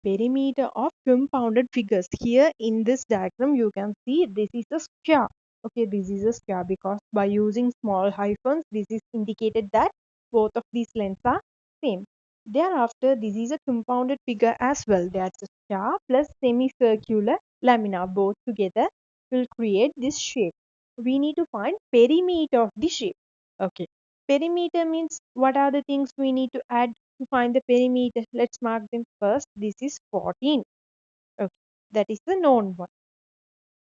Perimeter of compounded figures. Here in this diagram you can see this is a square. Okay, this is a square because by using small hyphens this is indicated that both of these lengths are same. Thereafter this is a compounded figure as well. That's a square plus semicircular lamina. Both together will create this shape. We need to find perimeter of the shape. Okay. Perimeter means what are the things we need to add to find the perimeter? Let's mark them first. This is 14. Okay, that is the known one.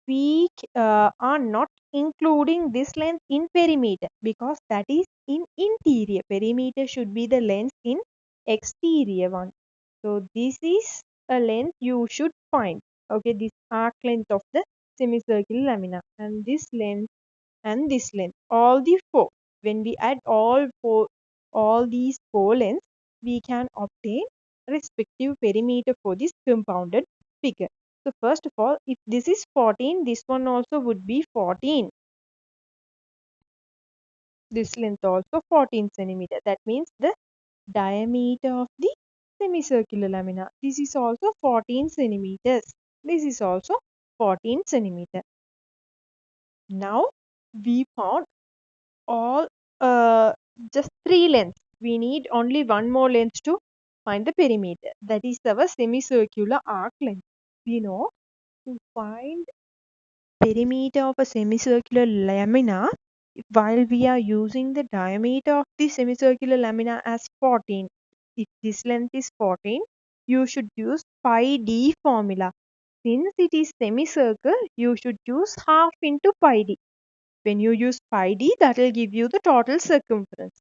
We are not including this length in perimeter because that is in interior. Perimeter should be the length in exterior one. So this is a length you should find. Okay, this arc length of the semicircular lamina and this length and this length, all the four. When we add all these four lengths, we can obtain respective perimeter for this compounded figure. So first of all, if this is 14, this one also would be 14. This length also 14 centimeter. That means the diameter of the semicircular lamina. This is also 14 centimeters. This is also 14 centimeter. Now we found all just three lengths. We need only one more length to find the perimeter. That is our semicircular arc length. We know to find perimeter of a semicircular lamina while we are using the diameter of the semicircular lamina as 14. If this length is 14, you should use pi d formula. Since it is semicircle, you should use half into pi d. When you use pi d, that will give you the total circumference.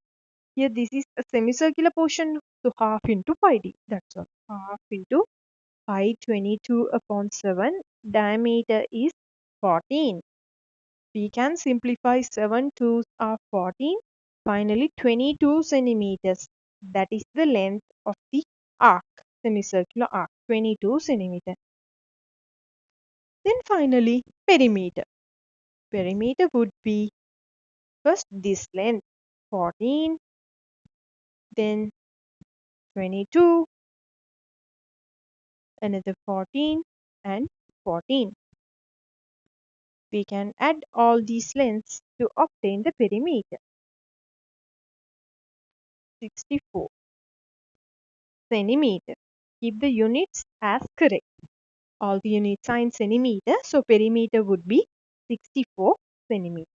Here this is a semicircular portion, so half into pi d. That's all. Half into pi 22 upon 7. Diameter is 14. We can simplify 7 2s are 14. Finally 22 centimeters. That is the length of the arc, semicircular arc, 22 centimeter. Then finally perimeter. Perimeter would be first this length 14, then 22, another 14 and 14. We can add all these lengths to obtain the perimeter. 64 centimeter. Keep the units as correct. All the units are in centimeter, so perimeter would be 64 centimeter.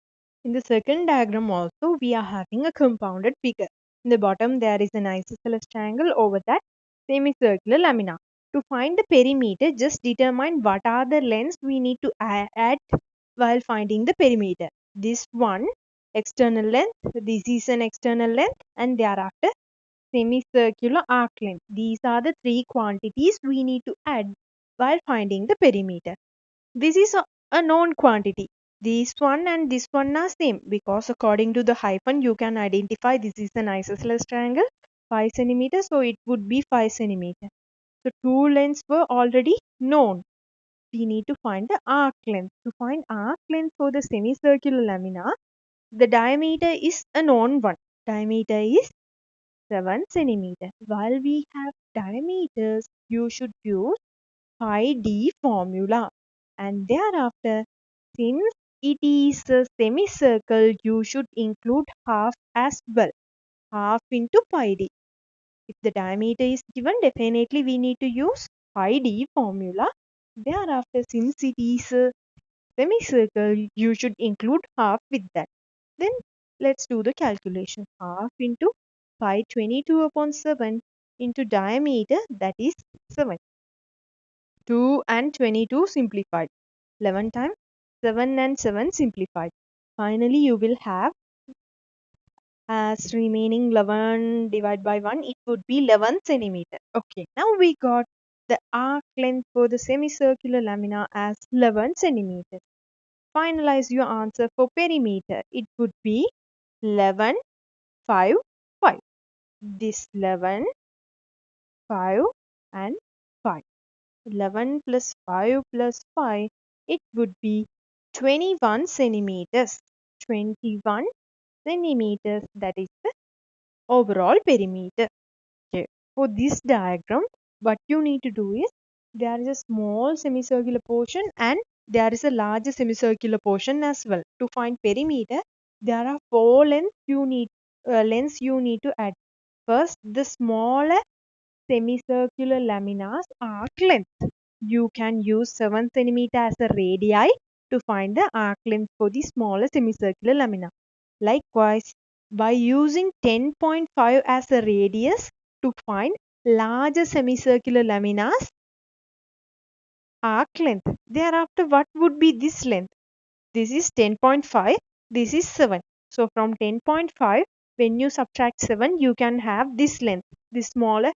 In the second diagram also, we are having a compounded figure. In the bottom, there is an isosceles triangle, over that semicircular lamina. To find the perimeter, just determine what are the lengths we need to add while finding the perimeter. This one external length, this is an external length, and thereafter semicircular arc length. These are the three quantities we need to add while finding the perimeter. This is a known quantity. This one and this one are same because according to the hyphen you can identify this is an isosceles triangle 5 centimeters, so it would be 5 centimeters. So two lengths were already known. We need to find the arc length. To find arc length for the semicircular lamina, the diameter is a known one. Diameter is 7 centimeters. While we have diameters, you should use pi d formula. And thereafter, since it is a semicircle, you should include half as well. Half into pi d. If the diameter is given, definitely we need to use pi d formula. Thereafter, since it is a semicircle, you should include half with that. Then let's do the calculation. Half into pi 22 upon 7 into diameter, that is 7. 2 and 22 simplified. 11 times 7 and 7 simplified. Finally, you will have as remaining 11 divided by 1, it would be 11 centimeter. Okay, now we got the arc length for the semicircular lamina as 11 centimeters. Finalize your answer for perimeter. It would be 11, 5, 5. This 11, 5 and 5. 11 plus 5 plus 5, it would be 21 centimeters. 21 centimeters, that is the overall perimeter. Okay. For this diagram, what you need to do is, there is a small semicircular portion and there is a larger semicircular portion as well. To find perimeter, there are four lengths you need to add. First, the smaller semicircular laminas arc length. You can use 7 centimeter as a radii to find the arc length for the smaller semicircular lamina. Likewise, by using 10.5 as a radius to find larger semicircular laminas arc length. Thereafter, what would be this length? This is 10.5, this is 7. So from 10.5, when you subtract 7, you can have this length, this smaller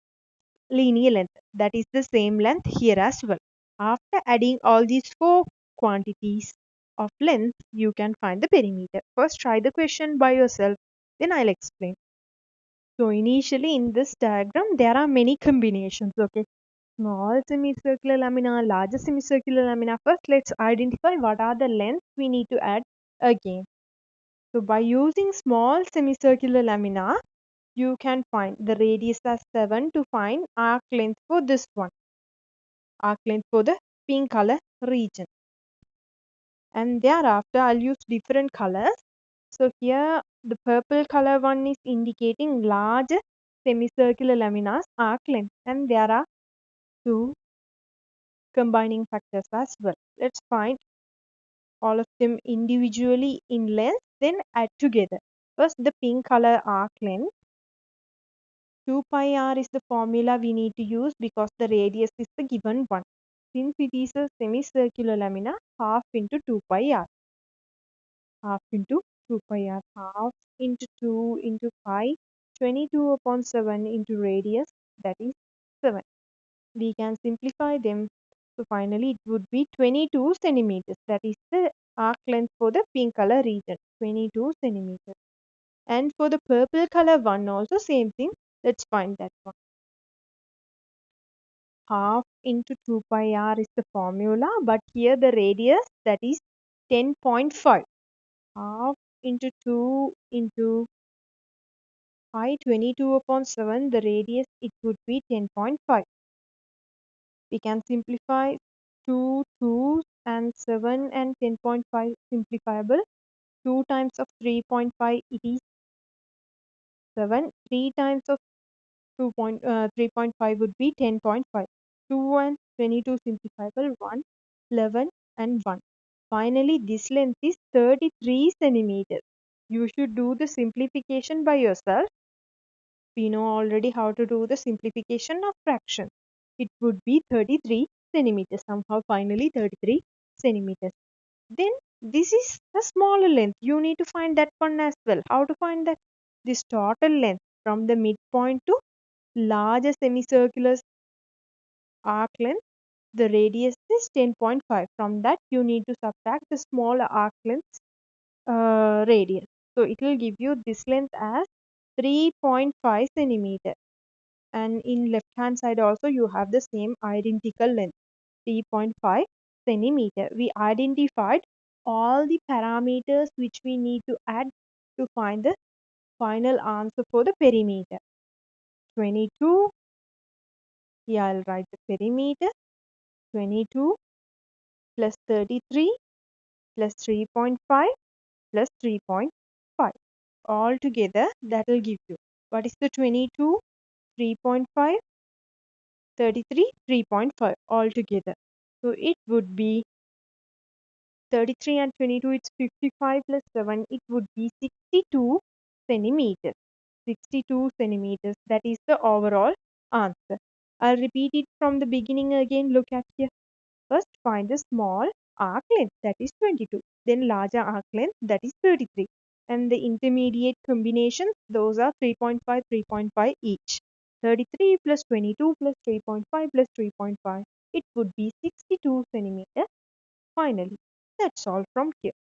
linear length. That is the same length here as well. After adding all these four quantities of length, you can find the perimeter. First, try the question by yourself, then I'll explain. So initially in this diagram, there are many combinations. Okay, small semicircular lamina, larger semicircular lamina. First, let's identify what are the lengths we need to add again. So by using small semicircular lamina, you can find the radius as 7 to find arc length for this one. Arc length for the pink color region. And thereafter, I'll use different colors. So here, the purple color one is indicating large semicircular laminas arc length. And there are two combining factors as well. Let's find all of them individually in length, then add together. First, the pink color arc length. 2 pi r is the formula we need to use because the radius is the given one. Since it is a semicircular lamina, half into 2 pi r. Half into 2 pi r. Half into 2 into pi. 22 upon 7 into radius, that is 7. We can simplify them. So finally it would be 22 centimeters. That is the arc length for the pink color region. 22 centimeters. And for the purple color one also same thing. Let's find that one. Half into 2 pi r is the formula, but here the radius, that is 10.5. Half into 2 into pi, 22 upon 7, the radius, it would be 10.5. We can simplify 2 2s and 7 and 10.5 simplifiable. 2 times of 3.5, it is 7. 3 times of 3.5 would be 10.5. 2 and 22 simplifiable, 1, 11 and 1. Finally, this length is 33 centimeters. You should do the simplification by yourself. We know already how to do the simplification of fraction. It would be 33 centimeters. Somehow finally 33 centimeters. Then this is a smaller length. You need to find that one as well. How to find that? This total length from the midpoint to larger semicircular arc length, the radius is 10.5. From that you need to subtract the smaller arc length radius. So it will give you this length as 3.5 centimeter. And in left hand side also you have the same identical length, 3.5 centimeter. We identified all the parameters which we need to add to find the final answer for the perimeter. 22, here I'll write the perimeter. 22 plus 33 plus 3.5 plus 3.5. All together that will give you, what is the 22, 3.5, 33, 3.5 all together. So it would be 33 and 22, it's 55 plus 7, it would be 62 centimeters. 62 centimeters, that is the overall answer. I'll repeat it from the beginning again. Look at here. First, find the small arc length, that is 22. Then larger arc length, that is 33. And the intermediate combinations, those are 3.5, 3.5 each. 33 plus 22 plus 3.5 plus 3.5. It would be 62 centimeters. Finally, that's all from here.